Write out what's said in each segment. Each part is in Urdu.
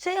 6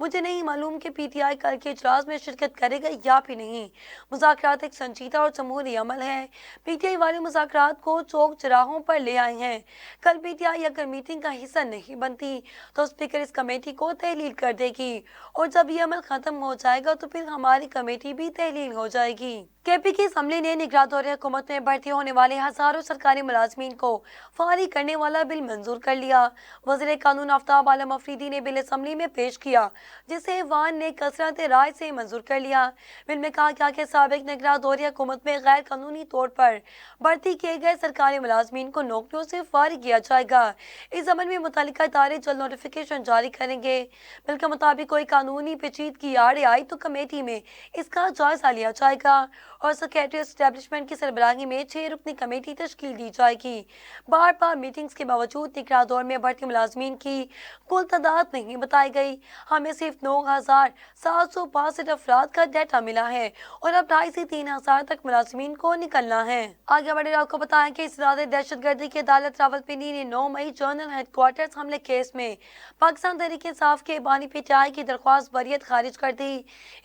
مجھے نہیں معلوم کہ پی ٹی آئی کل کے اجلاس میں شرکت کرے گا یا بھی نہیں۔ مذاکرات ایک سنجیدہ اور جمہوری عمل ہے۔ پی ٹی آئی والے مذاکرات کو چوک چراہوں پر لے آئے ہیں۔ کل پی ٹی آئی اگر میٹنگ کا حصہ نہیں بنتی تو اسپیکر اس کمیٹی کو تحلیل کر دے گی، اور جب یہ عمل ختم ہو جائے گا تو پھر ہماری کمیٹی بھی تحلیل ہو جائے گی۔ کے پی کی اسمبلی نے نگراں دور حکومت میں بھرتی ہونے والے ہزاروں سرکاری ملازمین کو فارغ کرنے والا بل منظور کر لیا۔ وزیر قانون آفتاب عالم افریدی نے بل اسمبلی میں پیش کیا، جسے ایوان نے کثرت رائے سے منظور کر لیا۔ بل میں کہا گیا کہ سابق نگراں دور حکومت میں غیر قانونی طور پر بھرتی کیے گئے سرکاری ملازمین کو نوکریوں سے فارغ کیا جائے گا۔ اس عمل میں متعلقہ ادارے جلد نوٹیفکیشن جاری کریں گے۔ بل کے مطابق کوئی قانونی پیچیدگی آڑے آئی تو کمیٹی میں اس کا جائزہ لیا جائے گا اور سیکریٹری اسٹیبلشمنٹ کی سربراہی میں 6 رکنی کمیٹی تشکیل دی جائے گی۔ بار بار میٹنگز کے باوجود نگراں دور میں بھرتی ملازمین کی کل تعداد نہیں بتائی گئی۔ ہمیں صرف 9,762 افراد کا ڈیٹا ملا ہے اور اب 2,500 سے 3,000 تک ملازمین کو نکلنا ہے۔ آگے بڑھے آپ کو بتائیں کہ استداد دہشت گردی کی عدالت راولپنڈی نے 9 مئی جنرل ہیڈ کوارٹرز حملے کیس میں پاکستان تحریک انصاف کے بانی پی ٹی آئی کی درخواست بریت خارج کر دی۔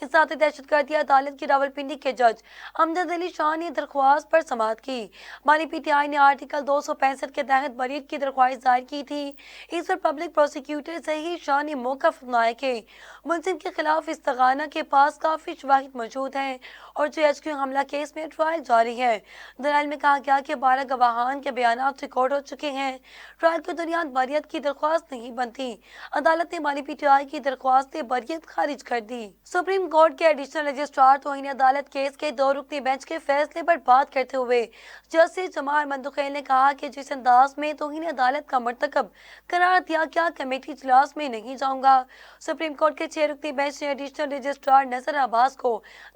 استداد دہشت گردی عدالت کی راولپنڈی کے جج امجد علی شاہ نے درخواست پر سماعت کی۔ بانی پی ٹی آئی نے آرٹیکل 265 کے تحت بریت کی درخواست دائر کی تھی۔ اس پر پبلک پروسیکیوٹر ظہیر شاہ نے موقف اپنایا کہ ملزم کے خلاف استغانہ کے پاس کافی شواہد موجود ہیں اور جے ایچ کیو حملہ کیس میں ٹرائل جاری ہے۔ دلائل میں کہا گیا کہ 12 گواہان کے بیانات ریکارڈ ہو چکے ہیں۔ ٹرائل کے دوران بریت کی درخواست نہیں بنتی۔ عدالت نے بانی پی ٹی آئی کی درخواست بریت خارج کر دی۔ سپریم کورٹ کے ایڈیشنل رجسٹرار توہین عدالت کیس کے 2 رکنی بینچ کے فیصلے پر بات کرتے ہوئے جسٹس جمال مندوخیل نے کہا کہ جس انداز میں توہین عدالت کا مرتکب قرار دیا گیا کمیٹی اجلاس میں نہیں جاؤں گا۔ سپریم کورٹ کے 6 رکنی بینچ نے ایڈیشنل رجسٹرار نذر عباس کو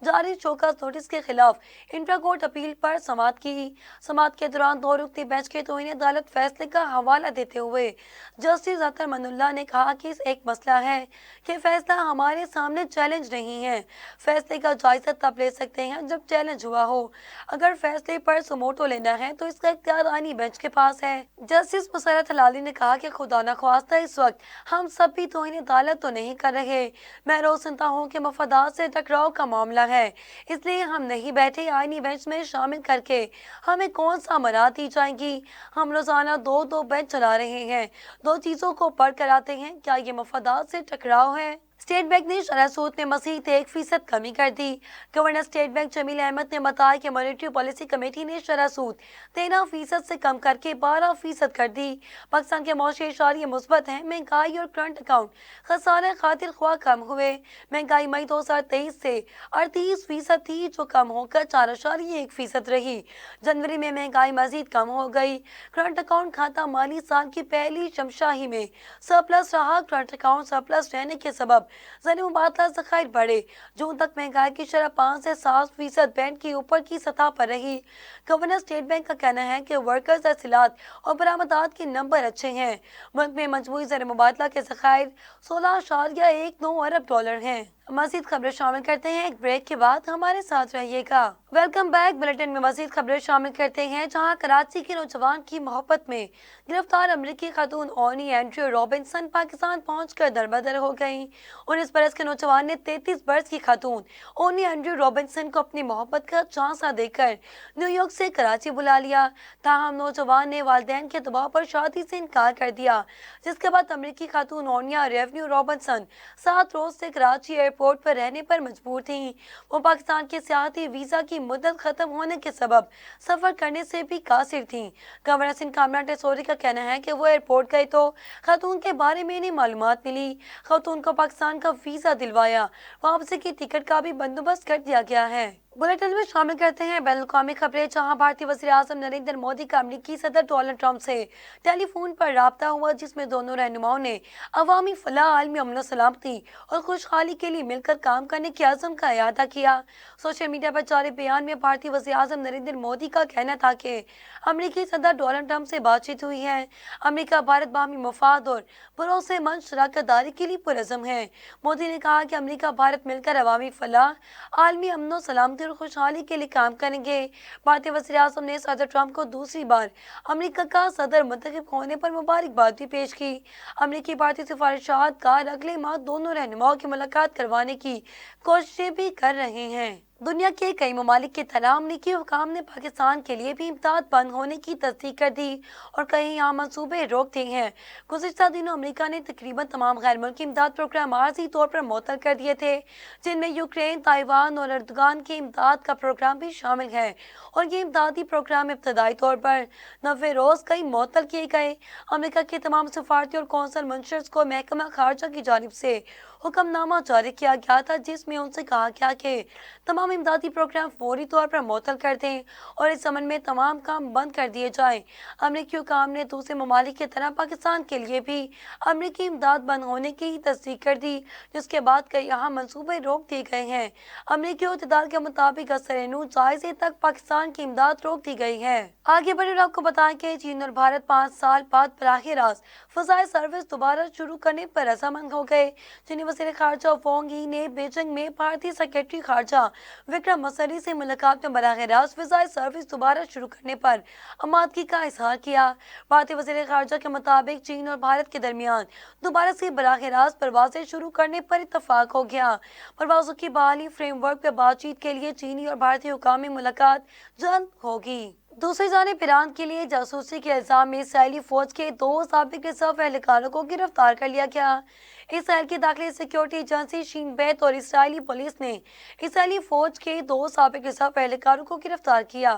جاری شوکاز نوٹس کے خلاف انٹرا کورٹ اپیل پر سماعت کی۔ سماعت کے دوران 2 رکنی بینچ کے توہین عدالت فیصلے کا حوالہ دیتے ہوئے جسٹس اطہر من اللہ نے کہا کہ اس ایک مسئلہ ہے کہ فیصلہ ہمارے سامنے چیلنج نہیں ہے۔ فیصلے کا جائزہ تب لے سکتے ہیں جب چیلنج ہوا ہو۔ اگر فیصلے پر سموٹو لینا ہے تو اس کا اختیار آئینی بینچ کے پاس ہے۔ جسٹس مسرت ہلالی نے کہا کہ خدا نخواستہ اس وقت ہم سب بھی توہین عدالت تو نہیں کر رہے۔ میں روز سنتا ہوں کہ مفادات سے ٹکراؤ کا معاملہ ہے، اس لیے ہم نہیں بیٹھے آئینی بینچ میں شامل کر کے ہمیں کون سا امرات دی جائیں گی۔ ہم روزانہ 2 بینچ چلا رہے ہیں، 2 چیزوں کو پڑھ کر آتے ہیں، کیا یہ مفادات سے ٹکراؤ ہے؟ اسٹیٹ بینک نے شرح سود میں مزید 1% کمی کر دی۔ گورنر اسٹیٹ بینک جمیل احمد نے بتایا کہ مانیٹری پالیسی کمیٹی نے شرح سود 13% سے کم کر کے 12% کر دی۔ پاکستان کے معاشی اشاریے مثبت ہیں۔ مہنگائی اور کرنٹ اکاؤنٹ خسارہ خاطر خواہ کم ہوئے۔ مہنگائی مئی 2023 سے 38% تھی جو کم ہو کر 4.1% رہی۔ جنوری میں مہنگائی مزید کم ہو گئی۔ کرنٹ اکاؤنٹ کھاتہ مالی سال کی پہلی شمشاہی میں سرپلس رہا۔ کرنٹ اکاؤنٹ سرپلس رہنے کے سبب زر مبادلہ ذخائر بڑھے۔ جون تک مہنگائی کی شرح 5 سے 7% بینڈ کی اوپر کی سطح پر رہی۔ گورنر اسٹیٹ بینک کا کہنا ہے کہ ورکرز حاصلات اور برآمدات کے نمبر اچھے ہیں۔ ملک میں مجموعی زر مبادلہ کے ذخائر $16.19 ارب ہیں۔ مزید خبریں شامل کرتے ہیں ایک بریک کے بعد، ہمارے ساتھ رہیے گا۔ ویلکم بیک بلیٹن میں مزید خبریں شامل کرتے ہیں، جہاں کراچی کے نوجوان کی محبت میں گرفتار امریکی خاتون اونی اینڈریو رابنسن پاکستان پہنچ کر دربدر ہو گئیں۔ 19 برس کے نوجوان نے 33 برس کی خاتون اونی اینڈریو رابنسن کو اپنی محبت کا جھانسا دے کر نیو یارک سے کراچی بلا لیا۔ تاہم نوجوان نے والدین کے دباؤ پر شادی سے انکار کر دیا، جس کے بعد امریکی خاتون اونیا ریونیو رابنسن 7 روز سے کراچی ایئرپورٹ پر رہنے پر مجبور تھیں۔ وہ پاکستان کے سیاحتی ویزا کی مدت ختم ہونے کے سبب سفر کرنے سے بھی قاصر تھیں۔ گورنر سندھ کامران ٹیسوری کا کہنا ہے کہ وہ ایئرپورٹ گئے تو خاتون کے بارے میں انہیں معلومات ملی۔ خاتون کو پاکستان کا ویزا دلوایا، واپسی کی ٹکٹ کا بھی بندوبست کر دیا گیا ہے۔ بلیٹن میں شامل کرتے ہیں بین الاقوامی خبریں، جہاں بھارتی وزیر اعظم نریندر مودی کا امریکی صدر ڈونلڈ ٹرمپ سے ٹیلی فون پر رابطہ ہوا، جس میں دونوں رہنماؤں نے عوامی فلاح، عالمی امن و سلامتی اور خوشحالی کے لیے مل کر کام کرنے کے عزم کا اعادہ کیا۔ سوشل میڈیا پر جاری بیان میں بھارتی وزیر اعظم نریندر مودی کا کہنا تھا کہ امریکی صدر ڈونلڈ ٹرمپ سے بات چیت ہوئی ہے۔ امریکہ بھارت باہمی مفاد اور بھروسے مند شراکت داری کے لیے پرعزم ہے۔ مودی نے کہا کہ امریکہ بھارت مل کر عوامی فلاح، عالمی امن و سلامتی آبادی اور خوشحالی کے لیے کام کریں گے۔ بھارتی وزیر اعظم نے صدر ٹرمپ کو دوسری بار امریکہ کا صدر منتخب ہونے پر مبارکباد بھی پیش کی۔ امریکی بھارتی سفارشات کار اگلے ماہ دونوں رہنماؤں کی ملاقات کروانے کی کوششیں بھی کر رہے ہیں۔ دنیا کے کئی ممالک کی طرح امریکی حکام نے پاکستان کے لیے بھی امداد بند ہونے کی تصدیق کر دی اور کئی عام منصوبے روک دیے ہیں۔ گزشتہ دنوں امریکہ نے تقریباً تمام غیر ملکی امداد پروگرام عارضی طور پر معطل کر دیے تھے، جن میں یوکرین، تائیوان اور اردگان کے امداد کا پروگرام بھی شامل ہے، اور یہ امدادی پروگرام ابتدائی طور پر 90 روز کئی معطل کیے گئے۔ امریکہ کے تمام سفارتی اور قونصل منشرز کو محکمہ خارجہ کی جانب سے حکم نامہ جاری کیا گیا تھا، جس میں ان سے کہا گیا کہ تمام امدادی پروگرام فوری طور پر معطل کر دیں اور اس ضمن میں تمام کام بند کر دیے جائیں۔ امریکی حکام نے دوسرے ممالک کی طرح پاکستان کے لیے بھی امریکی امداد بند ہونے کی تصدیق کر دی، جس کے بعد کئی اہم منصوبے روک دیے گئے ہیں۔ امریکی عہدیدار کے مطابق اثر نو جائزے تک پاکستان کی امداد روک دی گئی ہے۔ آگے بڑھے اور آپ کو بتائیں کہ چین اور بھارت 5 سال بعد براہ راست فضائی سروس دوبارہ شروع کرنے پر رضامند ہو گئے۔ چینی وزیر خارجہ وانگ ای نے بیجنگ میں بھارتی سیکرٹری خارجہ وکرم مسری سے ملاقات میں براہ راست فضائی سروس دوبارہ شروع کرنے پر آمادگی کا اظہار کیا۔ بھارتی وزیر خارجہ کے مطابق چین اور بھارت کے درمیان دوبارہ سے براہ راست پروازیں شروع کرنے پر اتفاق ہو گیا۔ پروازوں کی بحالی فریم ورک پر بات چیت کے لیے چینی اور بھارتی حکام میں ملاقات جلد ہوگی۔ دوسری جانب ایران کے لیے جاسوسی کے الزام میں اسرائیلی فوج کے 2 سابق ریزرو اہلکاروں کو گرفتار کر لیا گیا۔ اسرائیل کی داخلی سیکیورٹی ایجنسی شین بیت اور اسرائیلی پولیس نے اسرائیلی فوج کے 2 سابق ریزرو اہلکاروں کو گرفتار کیا۔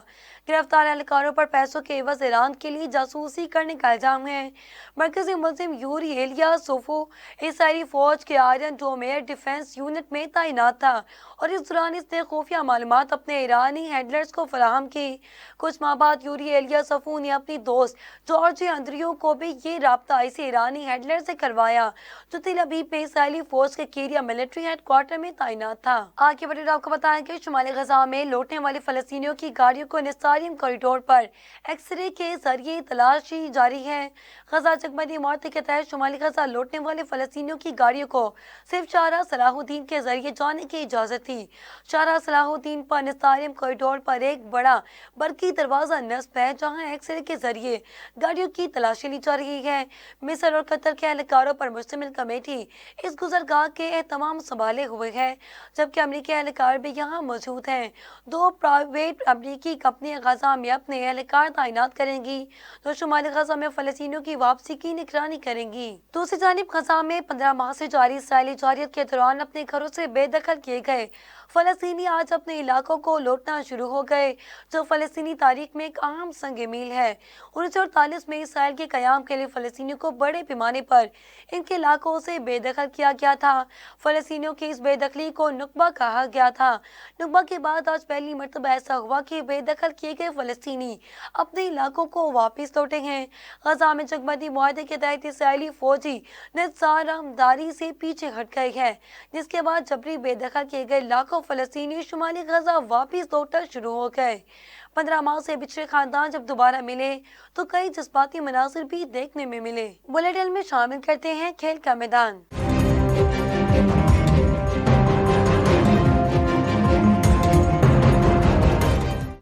گرفتار اہلکاروں پر پیسوں کے عوض ایران کے لیے جاسوسی کرنے کا الزام ہے۔ مرکزی ملزم یوری ایلیا سوفو اسرائیلی فوج کے Iron Dome air defence unit میں تعینات تھا اور اس دوران اس نے خفیہ معلومات اپنے ایرانی ہینڈلرز کو فراہم کی۔ کچھ ماہ بعد یوری ایلیا سوفو نے اپنی دوست جارج اندریو کو بھی یہ رابطہ اسے ایرانی ہینڈلر سے کروایا، جو تل ابیب میں اسرائیلی فوج کے کیریا ملٹری ہیڈ کوارٹر میں تعینات تھا۔ آگے بڑھے آپ کو بتائیں کہ شمالی غزہ میں لوٹنے والے فلسطینیوں کی گاڑیوں کو نستاریم کوریڈور پر ایکس رے کے ذریعے تلاشی جاری ہے۔ غزہ جگبندی معاہدے کے تحت شمالی غزہ لوٹنے والے فلسطینیوں کی گاڑیوں کو صرف شاہراہ صلاح الدین کے ذریعے جانے کی اجازت تھی۔ شاہراہ صلاح الدین پر نستاریم کوریڈور پر ایک بڑا برقی دروازہ نصب ہے، جہاں ایکس رے کے ذریعے گاڑیوں کی تلاشی لی جا رہی ہے۔ مصر اور قطر کے اہلکاروں پر مشتمل کمیٹی اس گزرگاہ کے اہتمام سنبھالے ہوئے ہے، جبکہ امریکی اہلکار بھی یہاں موجود ہیں۔ 2 پرائیویٹ امریکی کمپنیاں غزہ میں اپنے اہلکار تعینات کریں گی، جو شمالی غزہ میں فلسطینیوں کی واپسی کی نگرانی کریں گی۔ دوسری جانب غزہ میں 15 ماہ سے جاری اسرائیلی جارحیت کے دوران اپنے گھروں سے بے دخل کیے گئے فلسطینی آج اپنے علاقوں کو لوٹنا شروع ہو گئے، جو فلسطینی تاریخ میں ایک اہم سنگ میل ہے۔ 1948 میں اسرائیل کے قیام کے لیے فلسطینیوں کو بڑے پیمانے پر ان کے علاقوں سے بے دخل کیا گیا تھا۔ فلسطینیوں کی اس بے دخلی کو نکبہ کہا گیا تھا۔ نکبہ کے بعد آج پہلی مرتبہ ایسا ہوا کہ بے دخل کیے گئے فلسطینی اپنے علاقوں کو واپس لوٹے ہیں۔ غزہ میں جنگ بندی معاہدے کے تحت اسرائیلی فوجی نظامداری سے پیچھے ہٹ گئے ہیں، جس کے بعد جبری بے دخل کیے گئے لاکھوں فلسطینی شمالی غزہ واپس لوٹنا شروع ہو گئے۔ 15 ماہ سے بچھڑے خاندان جب دوبارہ ملے تو کئی جذباتی مناظر بھی دیکھنے میں ملے۔ بلیٹن میں شامل کرتے ہیں کھیل کا میدان۔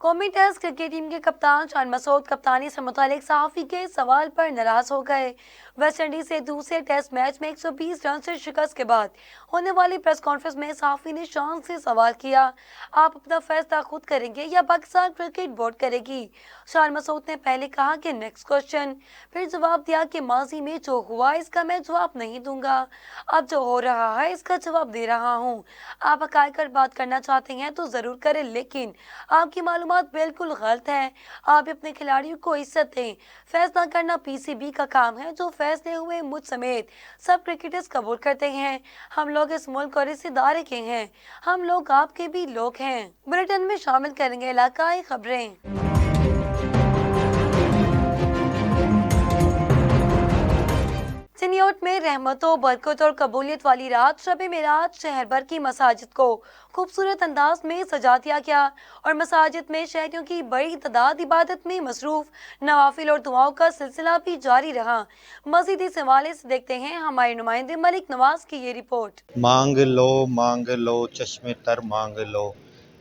قومی ٹیسٹ کرکٹ ٹیم کے کپتان شان مسعود کپتانی سے متعلق صحافی کے سوال پر ناراض ہو گئے۔ ویسٹ انڈیز سے دوسرے ٹیسٹ میچ میں 120 رن سے شکست کے بعد ہونے والی پریس کانفرنس میں صحافی نے شان سے سوال کیا، آپ اپنا فیصلہ خود کریں گے یا پاکستان کرکٹ بورڈ کرے گی؟ شان مسعود نے پہلے کہا کہ نیکسٹ کوشچن، پھر جواب دیا کہ ماضی میں جو ہوا اس کا میں جواب نہیں دوں گا، اب جو ہو رہا ہے اس کا جواب دے رہا ہوں۔ آپ حقائق پر بات کرنا چاہتے ہیں تو ضرور کریں، لیکن آپ کی معلومات بالکل غلط ہے۔ آپ اپنے کھلاڑیوں کو عزت دیں۔ فیصلہ کرنا پی سی بی کا کام ہے، جو فیصلے ہوئے مجھ سمیت سب کرکٹرز قبول کرتے ہیں۔ ہم لوگ اس ملک اور اس ادارے کے ہیں، ہم لوگ آپ کے بھی لوگ ہیں۔ بلیٹن میں شامل کریں گے علاقائی خبریں۔ سنیوٹ میں رحمت و برکت اور قبولیت والی رات شب معراج شہر بھر کی مساجد کو خوبصورت انداز میں سجا دیا گیا اور مساجد میں شہریوں کی بڑی تعداد عبادت میں مصروف۔ نوافل اور دعاؤں کا سلسلہ بھی جاری رہا۔ مزید اس حوالے سے دیکھتے ہیں ہمارے نمائندے ملک نواز کی یہ رپورٹ۔ مانگ لو چشم تر مانگ لو،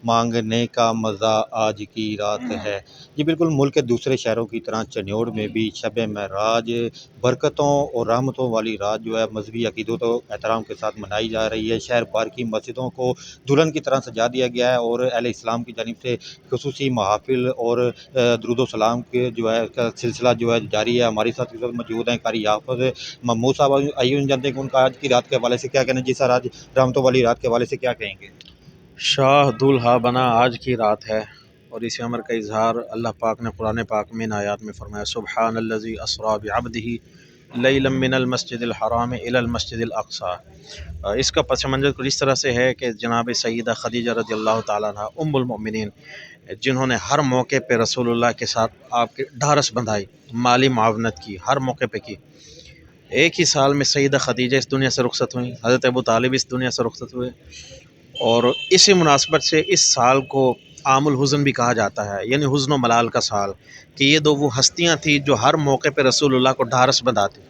مانگنے کا مزہ آج کی رات ہے۔ جی بالکل، ملک کے دوسرے شہروں کی طرح چنیوڑ میں بھی شب معراج برکتوں اور رحمتوں والی رات جو ہے مذہبی عقیدت و احترام کے ساتھ منائی جا رہی ہے۔ شہر بھر کی مسجدوں کو دلہن کی طرح سجا دیا گیا ہے اور اہل اسلام کی جانب سے خصوصی محافل اور درود و سلام کے جو ہے کا سلسلہ جو ہے جاری ہے۔ ہماری ساتھ اس وقت موجود ہیں قاری حافظ محمود صاحب۔ آئیے جانتے ہیں کہ ان کا آج کی رات کے حوالے سے کیا کہنا ہے۔ جی سر، آج رحمتوں والی رات کے حوالے سے کیا کہیں گے؟ شاہ دولہا بنا آج کی رات ہے، اور اسی امر کا اظہار اللہ پاک نے قرآن پاک میں ان آیات میں فرمایا، سبحان الذی اسریٰ بعبدہ لیلا من المسجد الحرام الی المسجد الاقصی۔ اس کا پس منظر کچھ اس طرح سے ہے کہ جناب سیدہ خدیجہ رضی اللہ تعالیٰ عنہ ام المؤمنین، جنہوں نے ہر موقع پہ رسول اللہ کے ساتھ آپ کے ڈھارس بندھائی، مالی معاونت کی، ہر موقع پہ کی۔ ایک ہی سال میں سیدہ خدیجہ اس دنیا سے رخصت ہوئیں، حضرت ابو طالب اس دنیا سے رخصت ہوئے، اور اسی مناسبت سے اس سال کو عام الحزن بھی کہا جاتا ہے، یعنی حزن و ملال کا سال، کہ یہ دو وہ ہستیاں تھیں جو ہر موقع پہ رسول اللہ کو ڈھارس بندھاتی،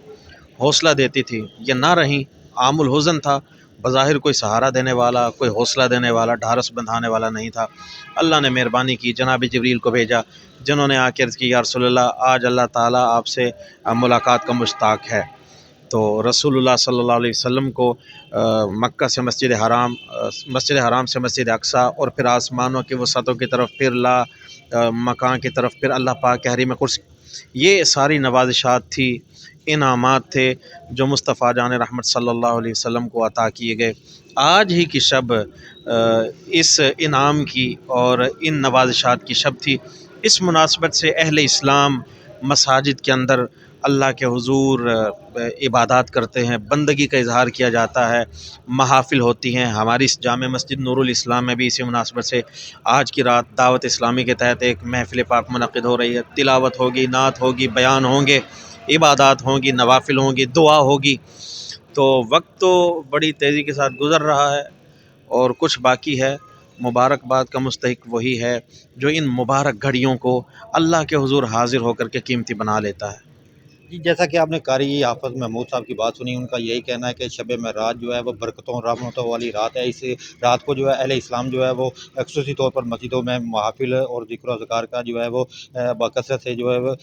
حوصلہ دیتی تھی۔ یہ نہ رہیں، عام الحزن تھا، بظاہر کوئی سہارا دینے والا، کوئی حوصلہ دینے والا، ڈھارس بندھانے والا نہیں تھا۔ اللہ نے مہربانی کی، جناب جبریل کو بھیجا، جنہوں نے آ کے عرض کی، یا رسول اللہ، آج اللہ تعالیٰ آپ سے ملاقات کا مشتاق ہے۔ تو رسول اللہ صلی اللہ علیہ وسلم کو مکہ سے مسجد حرام سے مسجد اقصیٰ، اور پھر آسمانوں کے وسعتوں کی طرف، پھر مکان کی طرف، پھر اللہ پاک کے حریم قدس، یہ ساری نوازشات تھی، انعامات تھے جو مصطفیٰ جان رحمت صلی اللہ علیہ وسلم کو عطا کیے گئے۔ آج ہی کی شب اس انعام کی اور ان نوازشات کی شب تھی۔ اس مناسبت سے اہل اسلام مساجد کے اندر اللہ کے حضور عبادات کرتے ہیں، بندگی کا اظہار کیا جاتا ہے، محافل ہوتی ہیں۔ ہماری اس جامع مسجد نور الاسلام میں بھی اسی مناسبت سے آج کی رات دعوت اسلامی کے تحت ایک محفل پاک منعقد ہو رہی ہے، تلاوت ہوگی، نعت ہوگی، بیان ہوں گے، عبادات ہوں گی، نوافل ہوں گی، دعا ہوگی۔ تو وقت تو بڑی تیزی کے ساتھ گزر رہا ہے اور کچھ باقی ہے۔ مبارکباد کا مستحق وہی ہے جو ان مبارک گھڑیوں کو اللہ کے حضور حاضر ہو کر کے قیمتی بنا لیتا ہے۔ جی جیسا کہ آپ نے قاری حافظ محمود صاحب کی بات سنی، ان کا یہی کہنا ہے کہ شب معراج جو ہے وہ برکتوں اور رحمتوں والی رات ہے۔ اس رات کو جو ہے اہل اسلام جو ہے وہ خصوصی طور پر مسجدوں میں محافل اور ذکر و اذکار کا جو ہے وہ بکثرت سے جو ہے وہ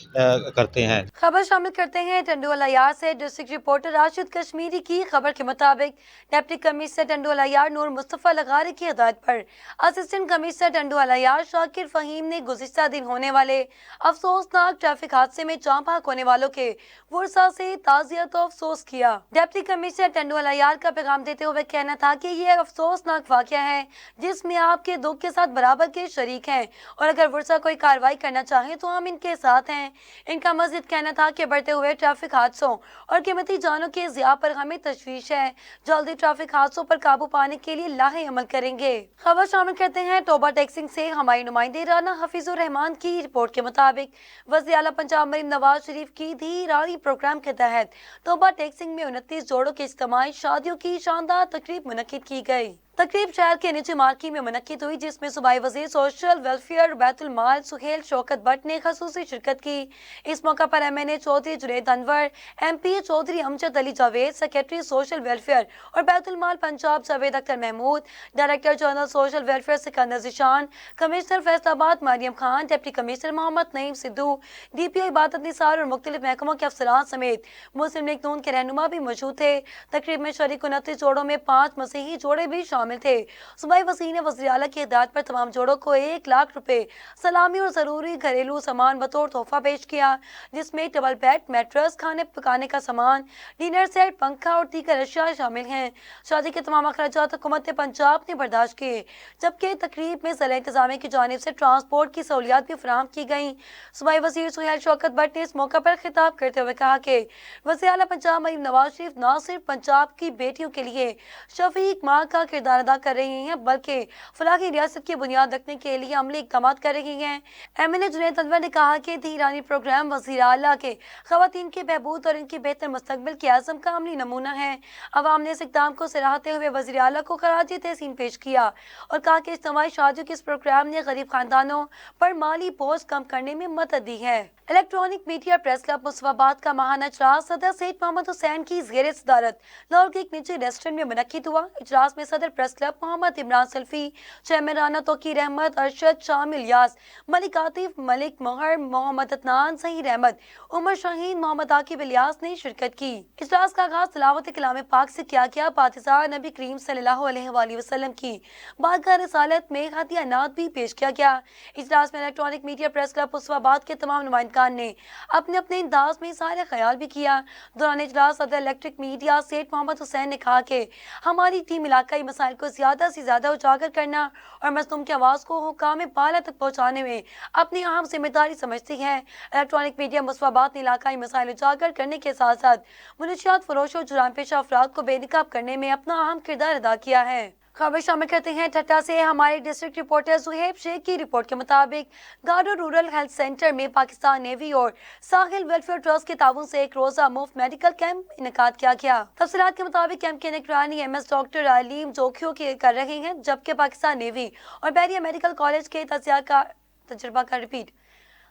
کرتے ہیں۔ خبر شامل کرتے ہیں ٹنڈو الیار سے۔ ڈسٹرکٹ رپورٹر راشد کشمیری کی خبر کے مطابق ڈپٹی کمشنر ٹنڈو الیار نور مصطفیٰ لغاری کی ہدایت پر اسسٹنٹ کمشنر ٹنڈو الیار شاکر فہیم نے گزشتہ دن ہونے والے افسوسناک ٹریفک حادثے میں جاں بحق ہونے والوں کے ورثاء سے تعزیت و افسوس کیا۔ ڈپٹی کمشنر ٹنڈو الیار کا پیغام دیتے ہوئے کہنا تھا کہ یہ افسوسناک واقعہ ہے جس میں آپ کے دکھ کے ساتھ برابر کے شریک ہیں، اور اگر ورثاء کوئی کارروائی کرنا چاہیں تو ہم ان کے ساتھ ہیں۔ ان کا مزید کہنا تھا کہ بڑھتے ہوئے ٹریفک حادثوں اور قیمتی جانوں کے ضیاع پر ہمیں تشویش ہے، جلدی ٹریفک حادثوں پر قابو پانے کے لیے لاہے عمل کریں گے۔ خبر شامل کرتے ہیں توبہ ٹیکسنگ سے۔ ہمارے نمائندے رانا حفیظ الرحمان کی رپورٹ کے مطابق وزیر اعلیٰ پنجاب مریم نواز شریف کی دھی رانی پروگرام کے تحت توبہ ٹیکسنگ میں 29 جوڑوں کے اجتماعی شادیوں کی شاندار تقریب منعقد کی گئی۔ تقریب شہر کے نجی مارکی میں منعقد ہوئی، جس میں صوبائی وزیر سوشل ویلفیئر بیت المال سہیل شوکت بٹ نے خصوصی شرکت کی۔ اس موقع پر M N A Chaudhry Junaid Anwar, M P A Chaudhry Amjad Ali Javed, secretary social welfare اور بیت المال Punjab Javed Akhtar Mahmood, director general social welfare Sikandar Zeeshan, commissioner Faisalabad Maryam Khan, deputy commissioner Muhammad Naeem Sidhu, D P O Ibadat Nisar اور مختلف محکموں کے افسران سمیت مسلم لیگ نون کے رہنما بھی موجود تھے۔ تقریب میں شریک 29 جوڑوں میں 5 مسیحی جوڑے بھی شامل تھے۔ صوبائی وزیر نے وزیر اعلیٰ کی ہدایت پر تمام جوڑوں کو 1 لاکھ روپے سلامی اور ضروری گھریلو سامان بطور تحفہ پیش کیا، جس میں ڈبل بیڈ، میٹرس، کھانے پکانے کا سامان، ڈنر سیٹ، پنکھا اور دیگر اشیاء شامل ہیں۔ شادی کے تمام اخراجات حکومت پنجاب نے برداشت کیے، جبکہ تقریب میں ضلع انتظامیہ کی جانب سے ٹرانسپورٹ کی سہولیات بھی فراہم کی گئیں۔ صوبائی وزیر سہیل شوکت بٹ نے اس موقع پر خطاب کرتے ہوئے کہا کہ وزیر اعلیٰ پنجاب مریم نواز شریف نہ صرف پنجاب کی بیٹیوں کے لیے شفیق ماں کا کردار ادا کر رہی ہیں، بلکہ فلاحی ریاست کی بنیاد رکھنے کے لیے عملی اقدامات کر رہی ہیں۔ ایم این اے جنید انور نے کہا کہ دھی رانی پروگرام وزیر اعلیٰ کے خواتین کے بہبود اور ان کے بہتر مستقبل کے عزم کا عملی نمونہ ہے۔ عوام نے اس اقدام کو سراہتے ہوئے وزیر اعلیٰ کو خراج تحسین پیش کیا اور کہا کہ اجتماعی شادیوں کے اس پروگرام نے غریب خاندانوں پر مالی بوجھ کم کرنے میں مدد دی ہے۔ الیکٹرانک میڈیا پریس کلب مصطفیٰ آباد کا ماہانہ اجلاس صدر سید محمد حسین کی زیر صدارت لاہور کے ایک نجی ریسٹورینٹ میں منعقد ہوا۔ اجلاس میں صدر پریس پریس کلب محمد عمران سلفی، چیئرمین رانا توقیر احمد، ارشد شامل الیاس، ملک عاطف، ملک مہر، محمد عدنان، ظہیر احمد، عمر شاہین، محمد عاقب الیاس نے شرکت کی۔ اجلاس کا آغاز تلاوت کلام پاک سے کیا گیا۔ پاکستان نبی کریم صلی اللہ علیہ وآلہ وسلم کی بارگاہ رسالت میں ہدیہ نعت بھی پیش کیا گیا۔ اجلاس میں الیکٹرانک میڈیا پریس کلب اسوہ آباد کے تمام نمائندگان نے اپنے اپنے انداز میں اظہار خیال بھی کیا۔ دوران اجلاس صدر الیکٹرک میڈیا سیٹ محمد حسین نے کہا کہ ہماری ٹیم علاقائی مسائل کو زیادہ سے زیادہ اجاگر کرنا اور مظلوم کی آواز کو حکام بالا تک پہنچانے میں اپنی اہم ذمہ داری سمجھتی ہے۔ الیکٹرانک میڈیا اسوہ آباد نے علاقائی مسائل اجاگر کرنے کے ساتھ ساتھ منشیات فروشوں اور جرائم پیشہ افراد کو بے نقاب کرنے میں اپنا اہم کردار ادا کیا ہے۔ خبر شامل کرتے ہیں ٹھٹہ سے۔ ہمارے ڈسٹرکٹ رپورٹر زہیب شیخ کی رپورٹ کے مطابق گاڑو رورل ہیلتھ سینٹر میں پاکستان نیوی اور ساحل ویلفیئر ٹرسٹ کے تعاون سے ایک روزہ مفت میڈیکل کیمپ انعقاد کیا گیا۔ تفصیلات کے مطابق کیمپ کی نگرانی MS ڈاکٹر علیم جوکھیو کر رہے ہیں، جبکہ پاکستان نیوی اور بحریہ میڈیکل کالج کے تجربہ کا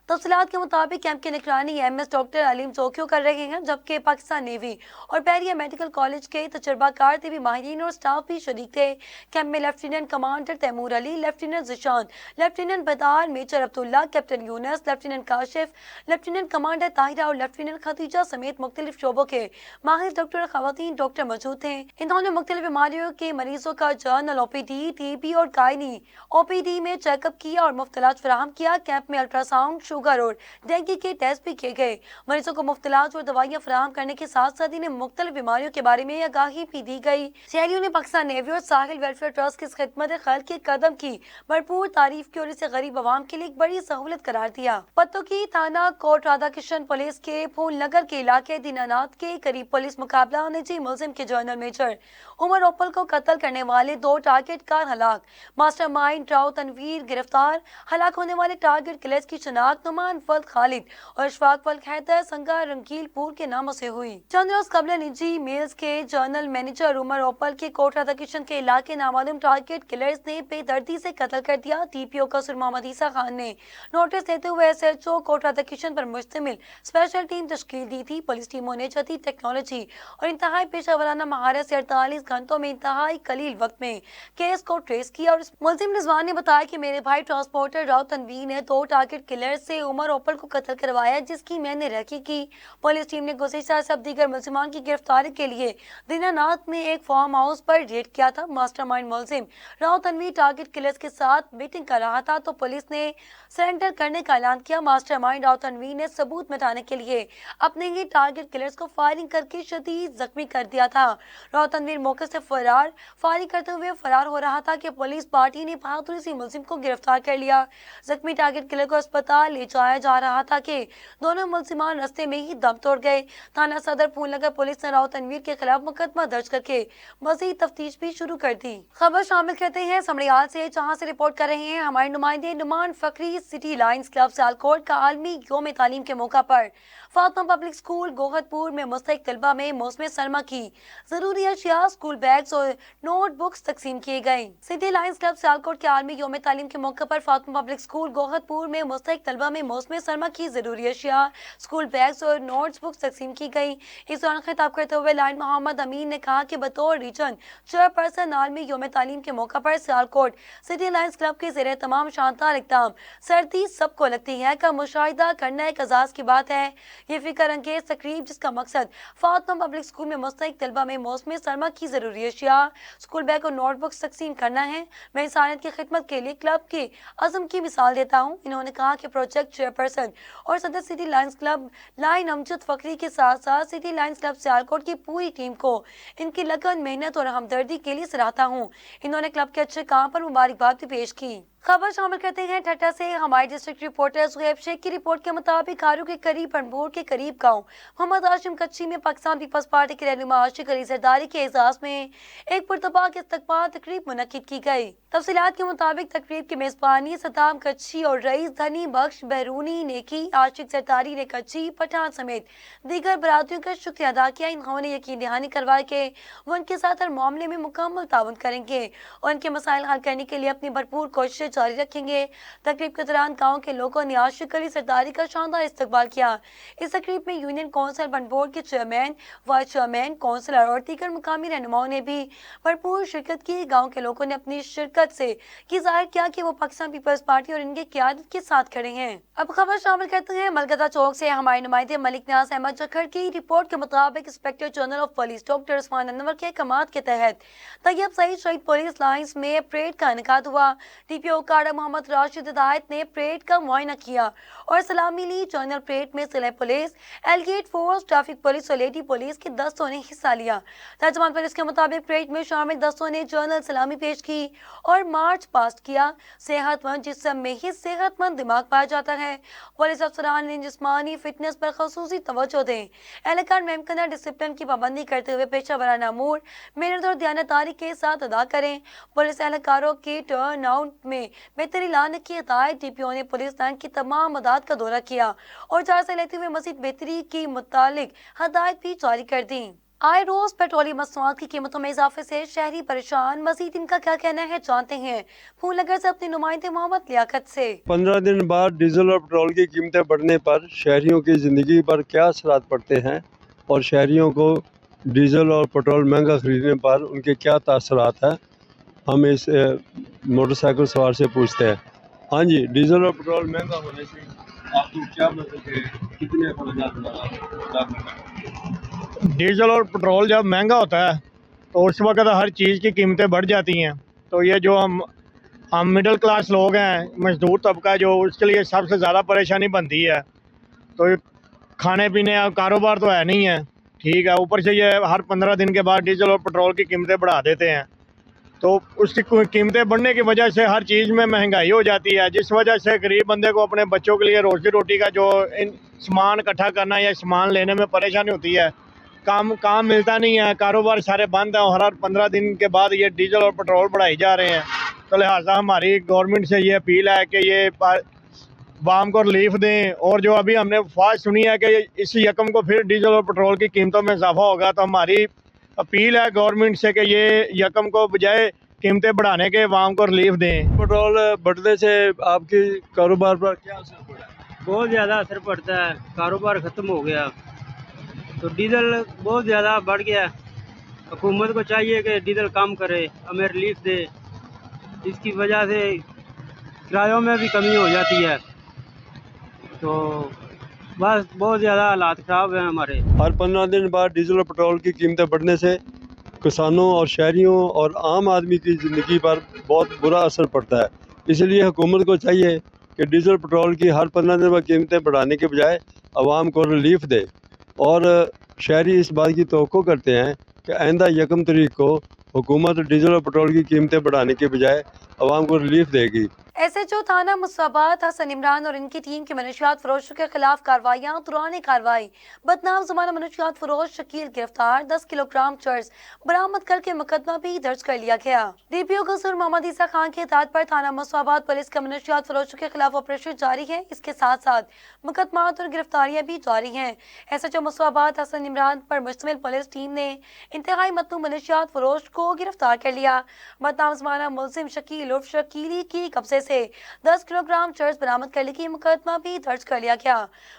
تفصیلات کے مطابق کیمپ کی نگرانی MS ڈاکٹر علیم جوکھیو کر رہے ہیں، جبکہ پاکستان نیوی اور بحریہ میڈیکل کالج کے تجربہ کار طبی ماہرین اور سٹاف بھی شریک تھے۔ کیمپ میں lieutenant commander Taimur Ali, lieutenant Zeeshan, lieutenant Badar, major Abdullah, captain Younis, lieutenant Kashif, lieutenant commander Tahira اور لیفٹیننٹ خدیجہ سمیت مختلف شعبوں کے ماہر ڈاکٹر اور خواتین ڈاکٹر موجود تھے۔ انہوں نے مختلف بیماریوں کے مریضوں کا جنرل OPD، TB اور گائنی OPD میں چیک اپ کیا اور مفت علاج فراہم کیا۔ کیمپ میں الٹرا ساؤنڈ، شوگر اور ڈینگی کے ٹیسٹ بھی کیے گئے۔ مریضوں کو مفت علاج اور دوائیاں فراہم کرنے کے ساتھ ساتھ انہیں مختلف بیماریوں کے بارے میں آگاہی بھی دی گئی۔ شہریوں نے پاکستان نیوی اور ساحل ویلفیئر ٹرسٹ کی خدمت خلق کے قدم کی بھرپور تعریف کی اور اسے غریب عوام کے لیے ایک بڑی سہولت قرار دیا۔ پتو کی تھانہ کوٹ رادھا کرشن پولیس کے پھول نگر کے علاقے دیناناتھ کے قریب پولیس مقابلہ نجی ملزم کے جنرل میجر عمر اوپل کو قتل کرنے والے 2 ٹارگٹ کار ہلاک، ماسٹر مائنڈ راؤ تنویر گرفتار۔ ہلاک ہونے والے ٹارگٹ کلرز کی شناخت نعمان فلک خالد اور اشفاق فلک حیدر سنگا رنگیل پور کے ناموں سے ہوئی۔ چند روز قبل نجی میلز کے جنرل مینیجر عمر اوپل کے کوٹ رادھا کرشن کے علاقے نامعلوم ٹارگٹ کلرز نے بے دردی سے قتل کر دیا۔ TPO قصر محمد عیسیٰ خان نے نوٹس دیتے ہوئے SHO کوٹ رادھا کرشن پر مشتمل اسپیشل ٹیم تشکیل دی تھی۔ پولیس ٹیموں نے جدید ٹیکنالوجی اور انتہائی پیشہ ورانہ مہارت سے 48 گھنٹوں میں انتہائی قلیل وقت میں کیس کو ٹریس کیا اور ملزم رضوان نے بتایا کہ میرے بھائی ٹرانسپورٹر راؤ تنویر نے 2 ٹارگٹ کلر سے عمر اوپل کو قتل کروایا، جس کی میں نے ریکی کی۔ پولیس ٹیم نے گزشتہ سب دیگر ملزمان کی گرفتاری کے لیے دیناناتھ میں ایک فارم ہاؤس پر ریڈ کیا تھا۔ ماسٹر مائنڈ ملزم راؤ تنویر ٹارگٹ کلرز کے ساتھ میٹنگ کر رہا تھا تو پولیس نے سرنڈر کرنے کا اعلان کیا۔ ماسٹر مائنڈ راؤ تنویر نے ثبوت مٹانے کے لیے اپنے ہی ٹارگٹ کلرز کو فائرنگ کر کے شدید زخمی کر دیا تھا۔ راؤ تنویر موقع سے فائرنگ کرتے ہوئے فرار ہو رہا تھا کہ پولیس پارٹی نے بہادری سے ملزم کو گرفتار کر لیا۔ زخمی ٹارگٹ کلر کو اسپتال لے جایا جا رہا تھا کہ دونوں ملزمان رستے میں ہی دم توڑ گئے۔ تھانہ صدر پھول نگر پولیس نے راؤ تنویر کے خلاف مقدمہ درج کر کے مزید تفتیش بھی شروع کر دی۔ خبر شامل کرتے ہیں سمڑیال سے، جہاں سے رپورٹ کر رہے ہیں ہمارے نمائندے نعمان فخری۔ سٹی لائنز کلب سیالکوٹ کا عالمی یوم تعلیم کے موقع پر فاطمہ پبلک اسکول گوہد پور میں مستحق طلبہ میں موسم سرما کی ضروری اشیاء، اسکول بیگز اور نوٹ بکس تقسیم کیے گئے۔ سٹی لائنز کلب سیالکوٹ کے عالمی یوم تعلیم کے موقع پر فاطمہ پبلک اسکول گوہد پور میں مستحق طلبہ میں موسم سرما کی ضروری اشیاء، اسکول بیگز اور نوٹ بکس تقسیم کی گئی۔ اس دوران خطاب کرتے ہوئے لائن محمد امین نے کہا کہ بطور ریجن چیئرپرسن عالمی یوم تعلیم کے موقع پر سیالکوٹ سٹی لائنز کلب کے زیر تمام شاندار اقدام سردی سب کو لگتی ہے کا مشاہدہ کرنا ایک اعزاز کی بات ہے۔ یہ فکر انگیز تقریب جس کا مقصد فاطمہ پبلک اسکول میں مستحق طلبہ میں موسم سرما کی ضروری اشیاء، اسکول بیگ اور نوٹ بکس تقسیم کرنا ہے، میں انسانیت کی خدمت کے لیے کلب کے عزم کی مثال دیتا ہوں۔ انہوں نے کہا کہ پروجیکٹ چیئرپرسن اور صدر سٹی لائنز کلب لائن امجد فخری کے ساتھ ساتھ سٹی لائنز کلب سیالکوٹ کی پوری ٹیم کو ان کی لگن، محنت اور ہمدردی کے لیے سراہتا ہوں۔ انہوں نے کلب کے اچھے کام پر مبارکباد بھی پیش کی۔ خبر شامل کرتے ہیں ٹھٹہ سے، ہمارے ڈسٹرکٹ رپورٹر زہیب شیخ کی رپورٹ کے مطابق کھارو کے قریب رنبور کے قریب گاؤں محمد ہاشم کچی میں پاکستان پیپلز پارٹی کے رہنما عاشق علی زرداری کے اعزاز میں ایک پرتپاک استقبال تقریب منعقد کی گئی۔ تفصیلات کے مطابق تقریب کی میزبانی صدام کچی اور رئیس دھنی بخش بیرونی نیکی عاشق زرداری نے کچی، پٹھان سمیت دیگر برادریوں کا شکریہ ادا کیا۔ انہوں نے یقین دہانی کروائی کہ وہ ان کے ساتھ ہر معاملے میں مکمل تعاون کریں گے اور ان کے مسائل حل کرنے کے لیے اپنی بھرپور کوششیں جاری رکھیں گے۔ تقریب کے دوران گاؤں کے لوگوں نے عاشق علی سرداری کا شاندار استقبال کیا۔ اس تقریب میں یونین کونسل بنڈ بورڈ کے چیئرمین، وائس چیئرمین، کونسلر اور دیگر مقامی رہنماؤں نے بھی بھرپور شرکت کی۔ گاؤں کے لوگوں نے اپنی شرکت سے یہ ظاہر کیا کہ وہ پاکستان پیپلز پارٹی اور ان کی قیادت کے ساتھ کھڑے ہیں۔ اب خبر شامل کرتے ہیں ملکدہ چوک سے۔ ہمارے نمائندے ملک نیاز احمد جکھڑ کی رپورٹ کے مطابق inspector general of police doctor Usman Anwar کے احکامات کے تحت طیب سعید شہید پولیس لائنز میں پریڈ کا انعقاد ہوا۔ ڈی پی او کاڑا محمد راشد ہدایت نے پریڈ کا معائنہ کیا اور سلامی لی۔ جنرل پریڈ میں ضلع پولیس، ایلگیٹ فورس، ٹریفک پولیس اور لیڈی پولیس کے دستوں نے حصہ لیا۔ ترجمان پولیس کے مطابق پریڈ میں شامل دستوں نے جنرل سلامی پیش کی اور مارچ پاسٹ کیا۔ صحت مند جسم میں ہی صحت مند دماغ پایا جاتا ہے۔ پولیس افسران نے جسمانی فٹنس پر خصوصی توجہ دیں، اہلکار ممکنہ ڈسپلن کی پابندی کرتے ہوئے پیشہ ورانہ امور محنت اور دیانتداری کے ساتھ ادا کریں۔ پولیس اہلکاروں کے ٹرن آؤٹ میں بہتری لانے کی ہدایت۔ ڈی پی او نے پولیس لائن کی تمام مداد کا دورہ کیا اور جائزہ لیتے ہوئے مزید بہتری کی متعلق ہدایت بھی جاری کر دیں۔ آئے روز پیٹرولیم مصنوعات کی قیمتوں میں اضافے سے شہری پریشان، مزید ان کا کیا کہنا ہے جانتے ہیں پھول نگر سے اپنے نمائندے محمد لیاقت سے۔ 15 دن بعد ڈیزل اور پٹرول کی قیمتیں بڑھنے پر شہریوں کی زندگی پر کیا اثرات پڑتے ہیں اور شہریوں کو ڈیزل اور پٹرول مہنگا خریدنے پر ان کے کیا تاثرات ہیں، ہم اس موٹر سائیکل سوار سے پوچھتے ہیں۔ ہاں جی، ڈیزل اور پٹرول مہنگا ہونے سے آپ کو کیا مطلب ہے، کتنے اخراجات؟ ڈیزل اور پٹرول جب مہنگا ہوتا ہے تو اس وقت ہر چیز کی قیمتیں بڑھ جاتی ہیں، تو یہ جو ہم مڈل کلاس لوگ ہیں، مزدور طبقہ، جو اس کے لیے سب سے زیادہ پریشانی بنتی ہے۔ تو یہ کھانے پینے کا کاروبار تو ہے نہیں ہے، ٹھیک ہے، اوپر سے یہ ہر 15 دن کے بعد ڈیزل اور پٹرول کی قیمتیں بڑھا دیتے ہیں، تو اس کی قیمتیں بڑھنے کی وجہ سے ہر چیز میں مہنگائی ہو جاتی ہے، جس وجہ سے غریب بندے کو اپنے بچوں کے لیے روزی روٹی کا جو سامان اکٹھا کرنا یا سامان لینے میں پریشانی ہوتی ہے۔ کام ملتا نہیں ہے، کاروبار سارے بند ہیں اور ہر 15 دن کے بعد یہ ڈیزل اور پٹرول بڑھائی جا رہے ہیں۔ تو لہٰذا ہماری گورنمنٹ سے یہ اپیل ہے کہ یہ عوام کو ریلیف دیں، اور جو ابھی ہم نے افواج سنی ہے کہ اس یکم کو پھر ڈیزل اور پٹرول کی قیمتوں میں اضافہ ہوگا، تو ہماری اپیل ہے گورنمنٹ سے کہ یہ یکم کو بجائے قیمتیں بڑھانے کے عوام کو ریلیف دیں۔ پٹرول بڑھنے سے آپ کی کاروبار پر کیا اثر پڑا؟ بہت زیادہ اثر پڑتا ہے، کاروبار ختم ہو گیا، تو ڈیزل بہت زیادہ بڑھ گیا۔ حکومت کو چاہیے کہ ڈیزل کم کرے، ہمیں ریلیف دے، اس کی وجہ سے کرایوں میں بھی کمی ہو جاتی ہے، تو بس بہت زیادہ حالات خراب ہیں ہمارے۔ ہر 15 دن بعد ڈیزل اور پٹرول کی قیمتیں بڑھنے سے کسانوں اور شہریوں اور عام آدمی کی زندگی پر بہت برا اثر پڑتا ہے۔ اس لیے حکومت کو چاہیے کہ ڈیزل پٹرول کی ہر 15 دن بعد قیمتیں بڑھانے کے بجائے عوام کو ریلیف دے، اور شہری اس بات کی توقع کرتے ہیں کہ آئندہ 1 تاریخ کو حکومت ڈیزل اور پٹرول کی قیمتیں بڑھانے کے بجائے عوام کو ریلیف دے گی۔ ایس ایچ او تھانہ مصابات حسن عمران اور ان کی ٹیم کے منشیات فروشوں کے خلاف کارروائیاں۔ دوران کارروائی بدنام زمانہ منشیات فروش شکیل گرفتار، 10 کلو گرام چرس برآمد کر کے مقدمہ بھی درج کر لیا گیا۔ ڈی پی او قصور محمد عیسیٰ خان کے ہدایت پر تھانہ مصابات پولیس کا منشیات فروشوں کے خلاف آپریشن جاری ہے۔ اس کے ساتھ ساتھ مقدمات اور گرفتاریاں بھی جاری ہیں۔ ایس ایچ او مصابات حسن عمران پر مشتمل پولیس ٹیم نے انتہائی متنوع منشیات فروش کو گرفتار کر لیا۔ بدنام زمانہ ملزم شکیل عرف شکیلی کی قبضے سے 10 کلو گرام چرس برآمد کرنے کی مقدمہ بھی درج کر لیا گیا۔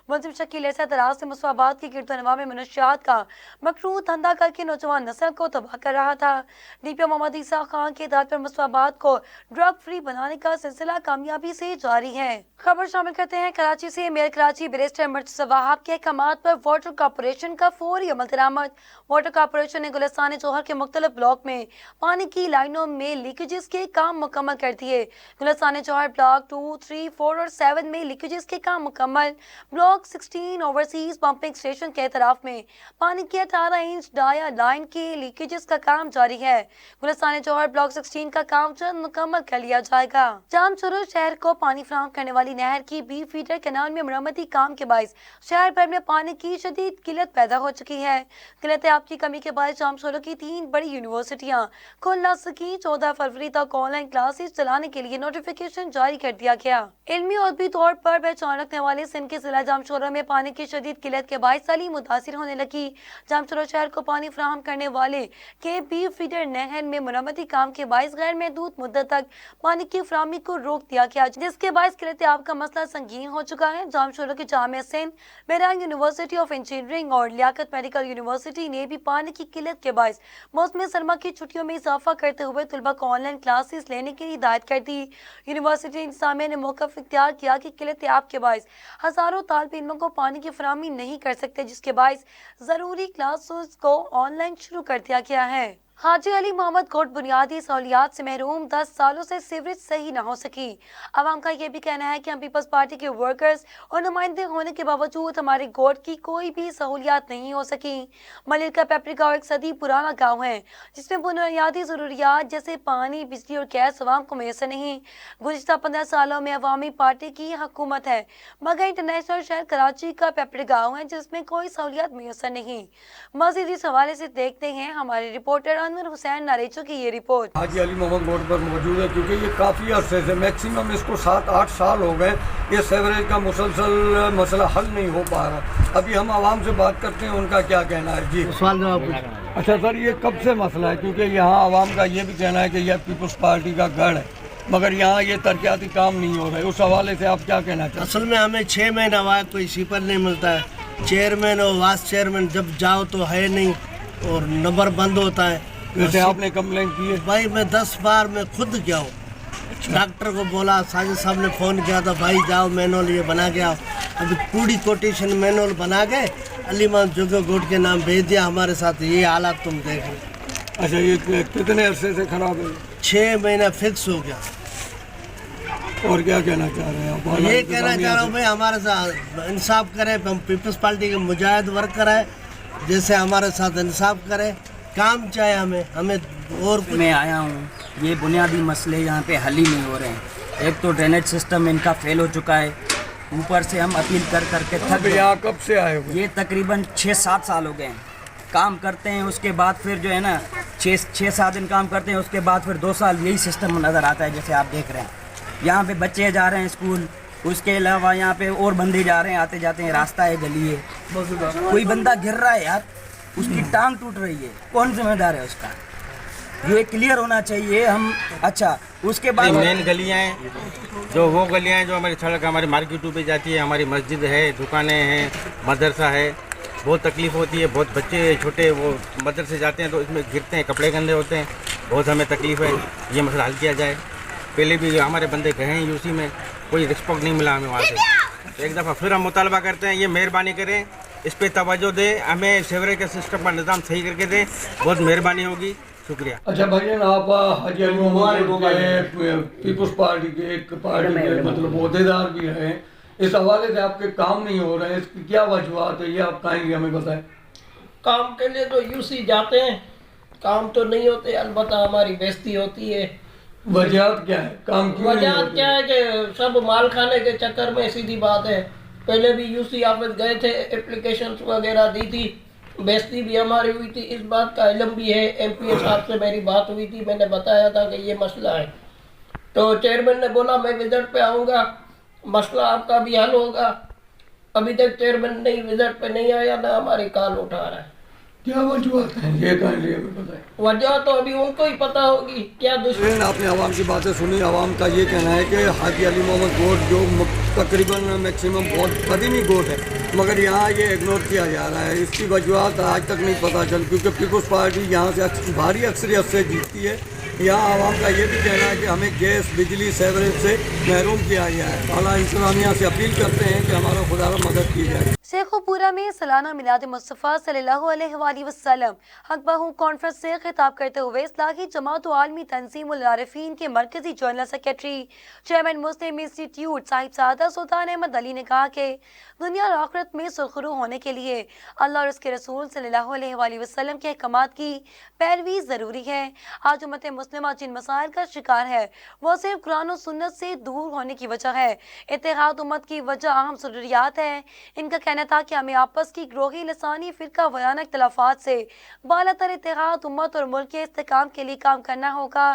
ملزم شکیل ایسا دراز سے مصابات کی گرد و نواح میں منشیات کا مکروہ دھندا کر کے نوجوان نسل کو تباہ کر رہا تھا۔ ڈی پی او محمد عیسیٰ خان کے ہدایت پر مصابات کو ڈرگ فری بنانے کا سلسلہ کامیابی سے جاری ہے۔ خبر شامل کرتے ہیں کراچی سے۔ میئر کراچی بیرسٹر مرتضی وہاب کے احکامات پر واٹر کارپوریشن کا فوری عمل درآمد۔ واٹر کارپوریشن نے گلستان جوہر کے مختلف بلاک میں پانی کی لائنوں میں لیکیجز کے کام مکمل کر دیے۔ گلستان جوہر بلاک 2، 3، 4 اور 7 میں لیکیجز کے کام مکمل۔ بلاک 16 اوورسیز پمپنگ اسٹیشن کے اطراف میں پانی کی 18 انچ ڈایا لائن کے لیکیجز کا کام جاری ہے۔ گلستان جوہر بلاک 16 کا کام جلد مکمل کر لیا جائے گا۔ جام چرو شہر کو پانی فراہم کرنے والی نہر کی بی فیڈر کینال میں مرمتی کام کے باعث شہر بھر میں پانی کی شدید قلت پیدا ہو چکی ہے۔ قلت آب کی کمی کے باعث جام چرو کی 3 بڑی یونیورسٹیاں کھل نہ سکی۔ 14 فروری تک آن لائن کلاسز چلانے کے لیے نوٹیفیکیشن نوٹیفیکیشن جاری کر دیا گیا۔ علمی اور بھی طور پر پہچان رکھنے والے سندھ کے ضلع جامشورہ میں پانی کی شدید قلت کے باعث سالی متاثر ہونے لگی۔ جامشورہ شہر کو پانی فراہم کرنے والے کے بی فیڈر نہر میں مرمتی کام کے باعث غیر محدود مدت تک پانی کی فراہمی کو روک دیا گیا، جس کے باعث قلت آب کا مسئلہ سنگین ہو چکا ہے۔ جامشورہ کی جامعہ Sindh, Mehran university of engineering اور لیاقت میڈیکل یونیورسٹی نے بھی پانی کی قلت کے باعث موسم سرما کی چھٹیوں میں اضافہ کرتے ہوئے طلبہ کو آن لائن کلاسز لینے کی ہدایت کر دی۔ یونیورسٹی انتظامیہ نے موقف اختیار کیا کہ قلت آب کے باعث ہزاروں طالب علموں کو پانی کی فراہمی نہیں کر سکتے، جس کے باعث ضروری کلاسز کو آن لائن شروع کر دیا گیا ہے۔ حاجی علی محمد کوٹ بنیادی سہولیات سے محروم، 10 سالوں سے سیوریج صحیح نہ ہو سکی۔ عوام کا یہ بھی کہنا ہے کہ ہم پیپلز پارٹی کے ورکرز اور نمائندے ہونے کے باوجود ہمارے گوٹ کی کوئی بھی سہولیات نہیں ہو سکی۔ ملیر کا پیپری گاؤں ایک صدی پرانا گاؤں ہے جس میں بنیادی ضروریات جیسے پانی، بجلی اور گیس عوام کو میسر نہیں۔ گزشتہ 15 سالوں میں عوامی پارٹی کی حکومت ہے، مگر انٹرنیشنل شہر کراچی کا پیپری گاؤں ہے جس میں کوئی سہولیات میسر نہیں۔ مزید اس حوالے سے دیکھتے ہیں ہمارے رپورٹر انور حسین ناریچو کی یہ رپورٹ۔ حاجی علی محمد روڈ پر موجود ہے کیونکہ یہ کافی عرصے سے میکسیمم اس کو 7-8 سال ہو گئے یہ سیوریج کا مسلسل مسئلہ حل نہیں ہو پا رہا۔ ابھی ہم عوام سے بات کرتے ہیں ان کا کیا کہنا ہے۔ جی سوال جواب۔ اچھا سر، یہ کب سے مسئلہ ہے؟ کیونکہ یہاں عوام کا یہ بھی کہنا ہے کہ یہ پیپلز پارٹی کا گڑھ ہے مگر یہاں یہ ترقیاتی کام نہیں ہو رہے، اس حوالے سے آپ کیا کہنا چاہتے ہیں؟ اصل میں ہمیں 6 مہینہ ہوا ہے کوئی سیپر نہیں ملتا ہے، چیئرمین اور وائس چیئرمین جب جاؤ تو ہے نہیں اور نمبر بند ہوتا ہے۔ ویسے آپ نے کمپلین کی ہے؟ بھائی میں 10 بار میں خود گیا ہوں، ڈاکٹر کو بولا، ساجد صاحب نے فون کیا تھا بھائی جاؤ مینول یہ بنا کے آؤ، ابھی پوری کوٹیشن مینول بنا کے علی محمد جوگو گوٹ کے نام بھیج دیا ہمارے ساتھ۔ یہ حالات تم دیکھ لو۔ اچھا یہ کتنے عرصے سے خراب ہے؟ 6 مہینہ فکس ہو گیا۔ اور کیا کہنا چاہ رہے ہیں آپ؟ یہ کہنا چاہ رہا ہوں بھائی ہمارے ساتھ انصاف کرے، ہم پیپلز پارٹی کے مجاہد ورکر ہے، جیسے ہمارے ساتھ انصاف کرے، کام چاہے ہمیں اور میں آیا ہوں۔ یہ بنیادی مسئلے یہاں پہ حل ہی نہیں ہو رہے ہیں۔ ایک تو ڈرینیج سسٹم ان کا فیل ہو چکا ہے، اوپر سے ہم اپیل کر کے تھک گئے۔ یہاں کب سے آئے ہوئے؟ یہ تقریباً 6-7 سال ہو گئے ہیں کام کرتے ہیں، اس کے بعد پھر جو ہے نا 6-7 دن کام کرتے ہیں، اس کے بعد پھر 2 سال یہی سسٹم نظر آتا ہے جیسے آپ دیکھ رہے ہیں۔ یہاں پہ بچے جا رہے ہیں اسکول، اس کے علاوہ یہاں پہ اور بندے جا رہے ہیں، آتے جاتے ہیں، راستہ ہے، گلی ہے، کوئی بندہ گر رہا ہے یار، اس کی ٹانگ ٹوٹ رہی ہے، کون ذمہ دار ہے اس کا؟ یہ کلیئر ہونا چاہیے۔ ہم اچھا اس کے بعد مین گلیاں ہیں جو وہ گلیاں ہیں جو ہماری سڑک ہماری مارکیٹوں پہ جاتی ہے، ہماری مسجد ہے، دکانیں ہیں، مدرسہ ہے، بہت تکلیف ہوتی ہے۔ بہت بچے چھوٹے وہ مدرسے جاتے ہیں تو اس میں گرتے ہیں، کپڑے گندے ہوتے ہیں، بہت ہمیں تکلیف ہے۔ یہ مسئلہ حل کیا جائے۔ پہلے بھی ہمارے بندے گئے ہیں یو سی میں، کوئی رسپانس نہیں ملا ہمیں وہاں سے۔ ایک دفعہ پھر ہم مطالبہ کرتے ہیں یہ مہربانی کریں، اس پہ توجہ دیں، ہمیں سیوریج کے سسٹم کا نظام صحیح کر کے دیں، بہت مہربانی ہوگی، شکریہ۔ اچھا بھائی جان، آپ حاجی علی محمد کے پیپلز پارٹی کے ایک پارٹی کے مطلب عہدیدار بھی ہیں، اس حوالے سے آپ کے کام نہیں ہو رہے ہیں، اس کی کیا وجوہات ہے یہ آپ کہیں گے ہمیں بتائیں؟ کام کے لیے تو یو سی جاتے ہیں، کام تو نہیں ہوتے، البتہ ہماری بےزتی ہوتی ہے۔ وجہات کیا ہے؟ کام کیوں نہیں وجہات ہوتے؟ کیا ہے کہ سب مال کھانے کے چکر میں، سیدھی بات ہے۔ پہلے بھی یو سی آفس گئے تھے، اپلیکیشنز وغیرہ دی تھی، بےزتی بھی ہماری ہوئی تھی، اس بات کا علم بھی ہے۔ ایم پی اے صاحب سے میری بات ہوئی تھی، میں نے بتایا تھا کہ یہ مسئلہ ہے، تو چیئرمین نے بولا میں وزٹ پہ آؤں گا، مسئلہ آپ کا بھی حل ہوگا۔ ابھی تک چیئرمین نہیں وزٹ پہ نہیں آیا، نہ ہماری کال اٹھا رہا ہے۔ کیا وجوہات ہیں یہ کہیں گے ہمیں بتائیں؟ وجہ تو ابھی ان کو ہی پتہ ہوگی کیا دشمن۔ آپ نے عوام کی باتیں سنی، عوام کا یہ کہنا ہے کہ حاجی علی محمد گوٹ جو تقریباً میکسیمم بہت قدیمی گوٹ ہے مگر یہاں یہ اگنور کیا جا رہا ہے، اس کی وجوہات آج تک نہیں پتہ چل، کیونکہ پیپلز پارٹی یہاں سے بھاری اکثریت سے جیتتی ہے۔ یہاں عوام کا یہ بھی کہنا ہے کہ ہمیں گیس، بجلی، سیوریج سے محروم کیا گیا ہے۔ اعلیٰ انتظامیہ سے اپیل کرتے ہیں کہ ہمارا خدا را مدد کی جائے۔ شیخو پورہ میں سالانہ میلاد مصطفیٰ صلی اللہ علیہ وآلہ وسلم حق بہو کانفرنس سے خطاب کرتے ہوئے اصلاحی جماعت و عالمی تنظیم العارفین کے مرکزی جنرل سیکرٹری چیئرمین مسلم انسٹی ٹیوٹ صاحب سعادت سلطان احمد علی نے کہا کہ دنیا اور آخرت میں سرخرو ہونے کے لیے اللہ اور اس کے رسول صلی اللہ علیہ وآلہ وسلم کے احکامات کی پیروی ضروری ہے۔ آج امت مسلمہ جن مسائل کا شکار ہے وہ صرف قرآن و سنت سے دور ہونے کی وجہ ہے۔ اتحاد امت کی وجہ اہم ضروریات ہے۔ ان کا کہنا تھا کہ ہمیں آپس کی گروہی لسانی فرقہ وارانہ اختلافات سے بالاتر اتحاد امت اور ملک کے استحکام کے لیے کام کرنا ہوگا۔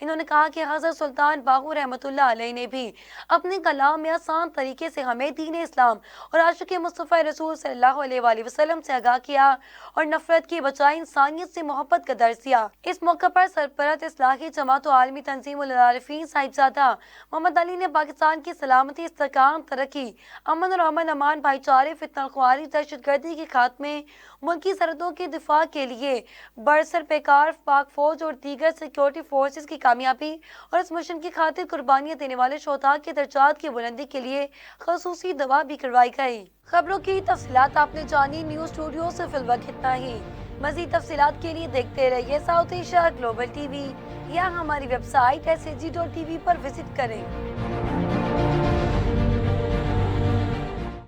انہوں نے کہا کہ حضرت سلطان باہو رحمۃ اللہ علیہ نے بھی اپنے کلام میں آسان طریقے سے ہمیں دین اسلام اور عاشق مصطفیٰ رسول صلی اللہ علیہ وآلہ وسلم سے آگاہ کیا اور نفرت کی بجائے انسانیت سے محبت کا درس دیا۔ اس موقع پر سرپرست اصلاحی جماعت و عالمی تنظیم العارفین صاحبزادہ محمد علی نے پاکستان کی سلامتی، استحکام، ترقی، امن اور امان، بھائی چارے، فتنہ خواری، دہشت گردی کے خاتمے، ملکی سرحدوں کے دفاع کے لیے برسر پیکار پاک فوج اور دیگر سیکورٹی فورسز کی کامیابی اور اس مشن کی خاطر قربانیاں دینے والے شہداء کے درجات کی بلندی کے لیے خصوصی دعا بھی کروائی گئی۔ خبروں کی تفصیلات آپ نے جانی، نیوز اسٹوڈیو سے فی الوقت اتنا ہی۔ مزید تفصیلات کے لیے دیکھتے رہیے south Asia global T V یا ہماری ویب سائٹ SAG.TV پر وزٹ کریں۔